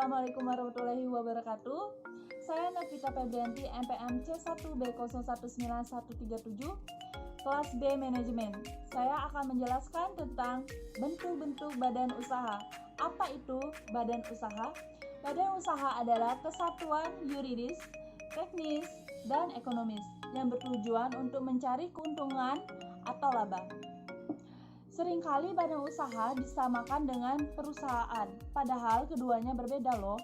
Assalamualaikum warahmatullahi wabarakatuh. Saya Navita Febrianti, MPM C1B019137, kelas B Manajemen. Saya akan menjelaskan tentang bentuk-bentuk badan usaha. Apa itu badan usaha? Badan usaha adalah kesatuan yuridis, teknis, dan ekonomis yang bertujuan untuk mencari keuntungan atau laba. Seringkali badan usaha disamakan dengan perusahaan, padahal keduanya berbeda loh.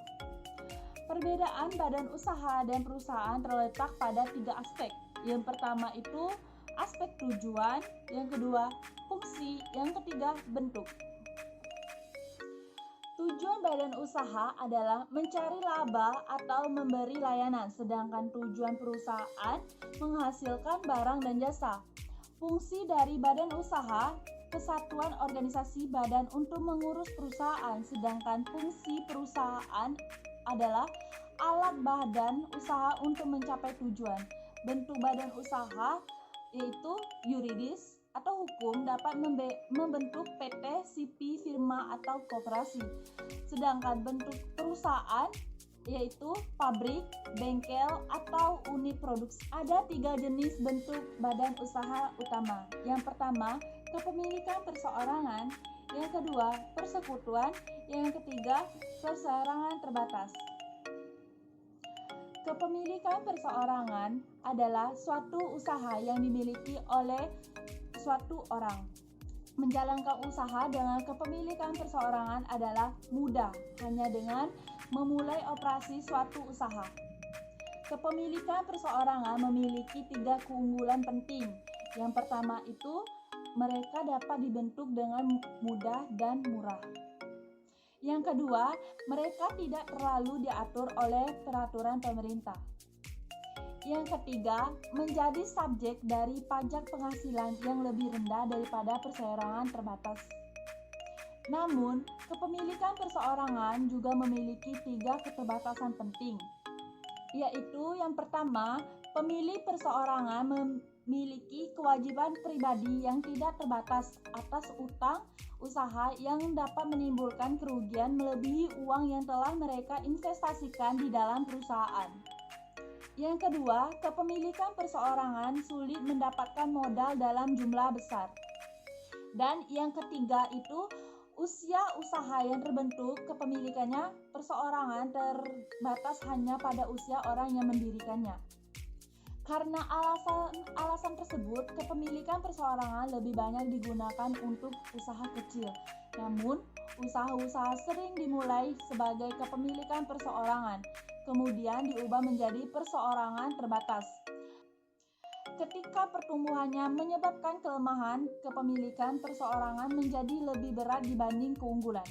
Perbedaan badan usaha dan perusahaan terletak pada 3 aspek. Yang pertama itu aspek tujuan, yang kedua fungsi, yang ketiga bentuk. Tujuan badan usaha adalah mencari laba atau memberi layanan, sedangkan tujuan perusahaan menghasilkan barang dan jasa. Fungsi dari badan usaha kesatuan organisasi badan untuk mengurus perusahaan, sedangkan fungsi perusahaan adalah alat badan usaha untuk mencapai tujuan. Bentuk badan usaha yaitu yuridis atau hukum dapat membentuk PT, SIPI, firma atau koperasi. Sedangkan bentuk perusahaan yaitu pabrik, bengkel, atau unit produksi. Ada 3 jenis bentuk badan usaha utama. Yang pertama, kepemilikan perseorangan, yang kedua, persekutuan, yang ketiga, perseorangan terbatas. Kepemilikan perseorangan adalah suatu usaha yang dimiliki oleh suatu orang. Menjalankan usaha dengan kepemilikan perseorangan adalah mudah, hanya dengan memulai operasi suatu usaha. Kepemilikan perseorangan memiliki 3 keunggulan penting. Yang pertama itu, mereka dapat dibentuk dengan mudah dan murah. Yang kedua, mereka tidak terlalu diatur oleh peraturan pemerintah. Yang ketiga, menjadi subjek dari pajak penghasilan yang lebih rendah daripada perseorangan terbatas. Namun, kepemilikan perseorangan juga memiliki 3 keterbatasan penting, yaitu yang pertama, pemilik perseorangan memiliki kewajiban pribadi yang tidak terbatas atas utang usaha yang dapat menimbulkan kerugian melebihi uang yang telah mereka investasikan di dalam perusahaan. Yang kedua, kepemilikan perseorangan sulit mendapatkan modal dalam jumlah besar. Dan yang ketiga itu, usia usaha yang terbentuk kepemilikannya perseorangan terbatas hanya pada usia orang yang mendirikannya. Karena alasan tersebut, kepemilikan perseorangan lebih banyak digunakan untuk usaha kecil. Namun, usaha-usaha sering dimulai sebagai kepemilikan perseorangan, kemudian diubah menjadi perseorangan terbatas. Ketika pertumbuhannya menyebabkan kelemahan, kepemilikan perseorangan menjadi lebih berat dibanding keunggulan.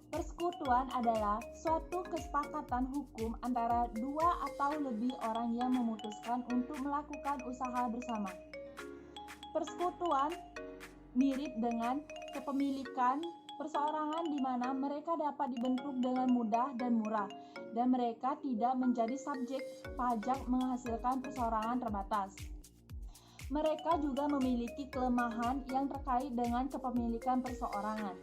Persekutuan adalah suatu kesepakatan hukum antara 2 atau lebih orang yang memutuskan untuk melakukan usaha bersama. Persekutuan mirip dengan kepemilikan perseorangan di mana mereka dapat dibentuk dengan mudah dan murah, dan mereka tidak menjadi subjek pajak menghasilkan perseorangan terbatas. Mereka juga memiliki kelemahan yang terkait dengan kepemilikan perseorangan.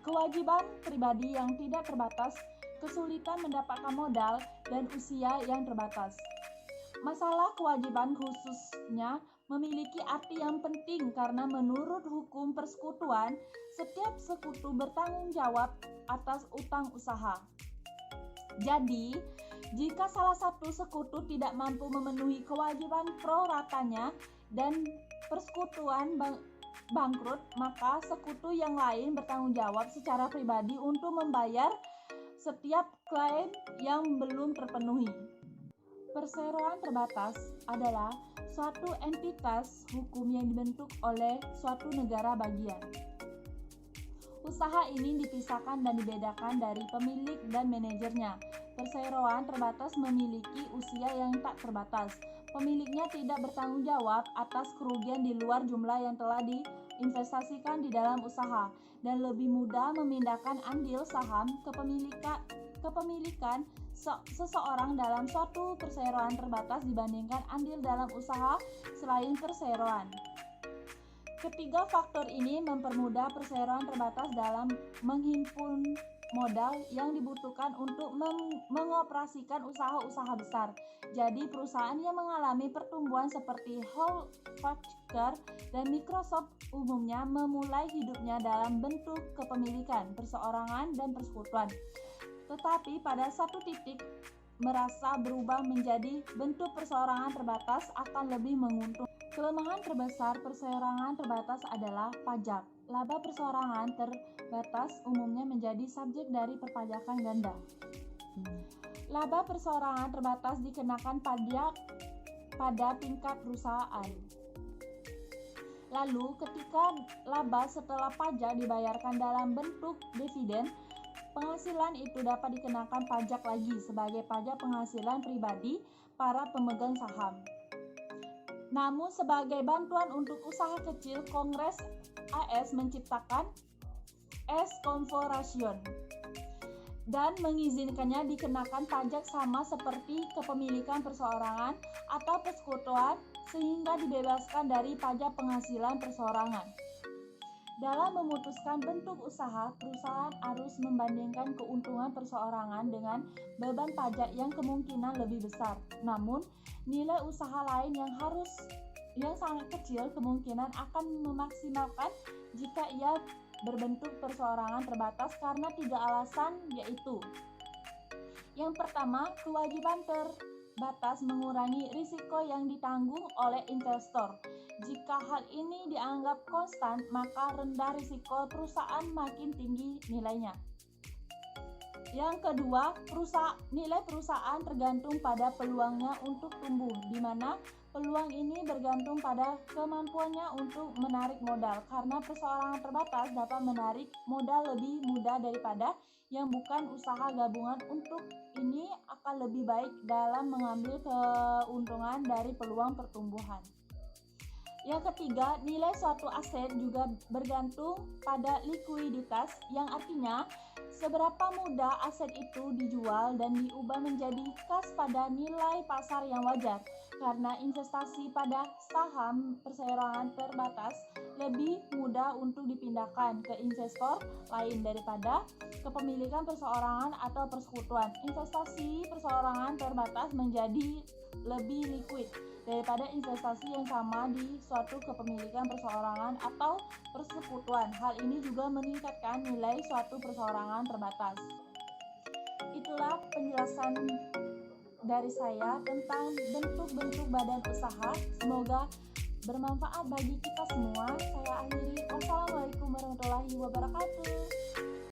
Kewajiban pribadi yang tidak terbatas, kesulitan mendapatkan modal, dan usia yang terbatas. Masalah kewajiban khususnya memiliki arti yang penting karena menurut hukum persekutuan, setiap sekutu bertanggung jawab atas utang usaha. Jadi, jika salah satu sekutu tidak mampu memenuhi kewajiban pro ratanya dan persekutuan bangkrut, maka sekutu yang lain bertanggung jawab secara pribadi untuk membayar setiap klaim yang belum terpenuhi. Perseroan terbatas adalah suatu entitas hukum yang dibentuk oleh suatu negara bagian. Usaha ini dipisahkan dan dibedakan dari pemilik dan manajernya. Perseroan terbatas memiliki usia yang tak terbatas. Pemiliknya tidak bertanggung jawab atas kerugian di luar jumlah yang telah diinvestasikan di dalam usaha dan lebih mudah memindahkan andil saham kepemilikan seseorang dalam suatu perseroan terbatas dibandingkan andil dalam usaha selain perseroan. Ketiga faktor ini mempermudah perseroan terbatas dalam menghimpun modal yang dibutuhkan untuk mengoperasikan usaha-usaha besar. Jadi perusahaan yang mengalami pertumbuhan seperti Hewlett-Packard dan Microsoft umumnya memulai hidupnya dalam bentuk kepemilikan, perseorangan, dan persekutuan. Tetapi pada satu titik merasa berubah menjadi bentuk perseorangan terbatas akan lebih menguntungkan. Kelemahan terbesar perseorangan terbatas adalah pajak. Laba perseorangan terbatas umumnya menjadi subjek dari perpajakan ganda. Laba perseorangan terbatas dikenakan pajak pada tingkat perusahaan. Lalu ketika laba setelah pajak dibayarkan dalam bentuk dividen, penghasilan itu dapat dikenakan pajak lagi sebagai pajak penghasilan pribadi para pemegang saham. Namun sebagai bantuan untuk usaha kecil, Kongres AS menciptakan S-Corporation dan mengizinkannya dikenakan pajak sama seperti kepemilikan perseorangan atau persekutuan sehingga dibebaskan dari pajak penghasilan perseorangan. Dalam memutuskan bentuk usaha, perusahaan harus membandingkan keuntungan perseorangan dengan beban pajak yang kemungkinan lebih besar. Namun, nilai usaha lain yang sangat kecil kemungkinan akan memaksimalkan jika ia berbentuk perseorangan terbatas karena 3 alasan, yaitu: yang pertama, kewajiban terbatas mengurangi risiko yang ditanggung oleh investor. Jika hal ini dianggap konstan, maka rendah risiko perusahaan makin tinggi nilainya. Yang kedua, nilai perusahaan tergantung pada peluangnya untuk tumbuh, di mana peluang ini bergantung pada kemampuannya untuk menarik modal, karena perseorangan terbatas dapat menarik modal lebih mudah daripada yang bukan usaha gabungan. Untuk ini akan lebih baik dalam mengambil keuntungan dari peluang pertumbuhan. Yang ketiga, nilai suatu aset juga bergantung pada likuiditas, yang artinya seberapa mudah aset itu dijual dan diubah menjadi kas pada nilai pasar yang wajar. Karena investasi pada saham perseorangan terbatas lebih mudah untuk dipindahkan ke investor lain daripada kepemilikan perseorangan atau persekutuan. Investasi perseorangan terbatas menjadi lebih liquid daripada investasi yang sama di suatu kepemilikan perseorangan atau persekutuan. Hal ini juga meningkatkan nilai suatu perseorangan terbatas. Itulah penjelasan dari saya tentang bentuk-bentuk badan usaha. Semoga bermanfaat bagi kita semua. Saya akhiri. Wassalamualaikum warahmatullahi wabarakatuh.